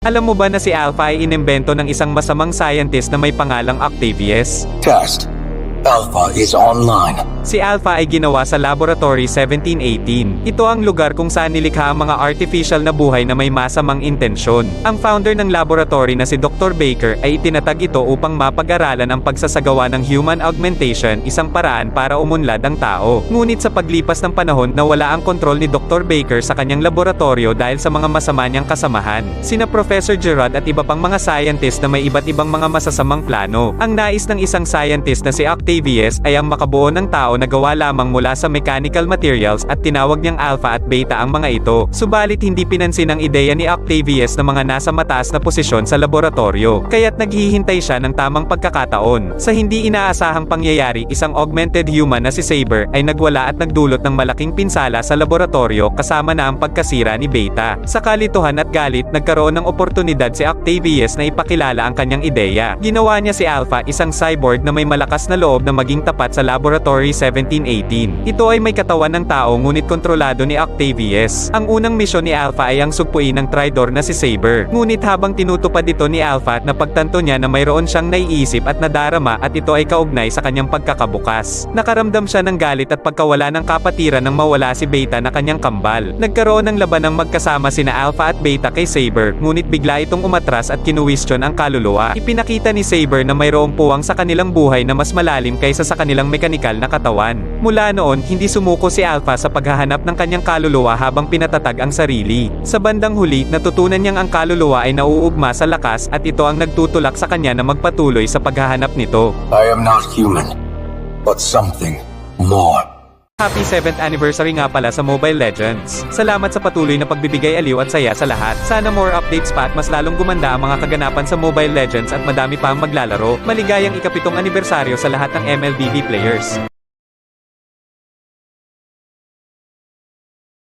Alam mo ba na si Alpha ay inimbento ng isang masamang scientist na may pangalang Octavius? Test. Alpha is online. Si Alpha ay ginawa sa Laboratory 1718. Ito ang lugar kung saan nilikha ang mga artificial na buhay na may masamang intensyon. Ang founder ng laboratory na si Dr. Baker ay itinatag ito upang mapag-aralan ang pagsasagawa ng human augmentation, isang paraan para umunlad ang tao. Ngunit sa paglipas ng panahon nawala ang kontrol ni Dr. Baker sa kanyang laboratorio dahil sa mga masama niyang kasamahan. Sina Professor Gerard at iba pang mga scientist na may iba't ibang mga masasamang plano. Ang nais ng isang scientist na si Octavius ay ang makabuo ng tao na gawa lamang mula sa mechanical materials at tinawag niyang Alpha at Beta ang mga ito. Subalit hindi pinansin ang ideya ni Octavius na mga nasa mataas na posisyon sa laboratorio, kaya't naghihintay siya ng tamang pagkakataon. Sa hindi inaasahang pangyayari, isang augmented human na si Saber ay nagwala at nagdulot ng malaking pinsala sa laboratorio kasama na ang pagkasira ni Beta. Sa kalituhan at galit, nagkaroon ng oportunidad si Octavius na ipakilala ang kanyang ideya. Ginawa niya si Alpha isang cyborg na may malakas na loob na maging tapat sa Laboratory 1718. Ito ay may katawan ng tao ngunit kontrolado ni Octavius. Ang unang misyon ni Alpha ay ang sugpuin ng traidor na si Saber. Ngunit habang tinutupad ito ni Alpha, napagtanto niya na mayroon siyang naiisip at nadarama at ito ay kaugnay sa kanyang pagkakabukas. Nakaramdam siya ng galit at pagkawala ng kapatiran nang mawala si Beta na kanyang kambal. Nagkaroon ng labanang magkasama sina Alpha at Beta kay Saber, ngunit bigla itong umatras at kinuwestiyon ang kaluluwa. Ipinakita ni Saber na mayroong puwang sa kanilang buhay na mas malalim kaysa sa kanilang mekanikal na katawan. Mula noon, hindi sumuko si Alpha sa paghahanap ng kanyang kaluluwa habang pinatatag ang sarili. Sa bandang huli, natutunan niyang ang kaluluwa ay nauugma sa lakas at ito ang nagtutulak sa kanya na magpatuloy sa paghahanap nito. I am not human, but something more. Happy 7th anniversary nga pala sa Mobile Legends. Salamat sa patuloy na pagbibigay aliw at saya sa lahat. Sana more updates pa at mas lalong gumanda ang mga kaganapan sa Mobile Legends at madami pa ang maglalaro. Maligayang ika-7 anibersaryo sa lahat ng MLBB players.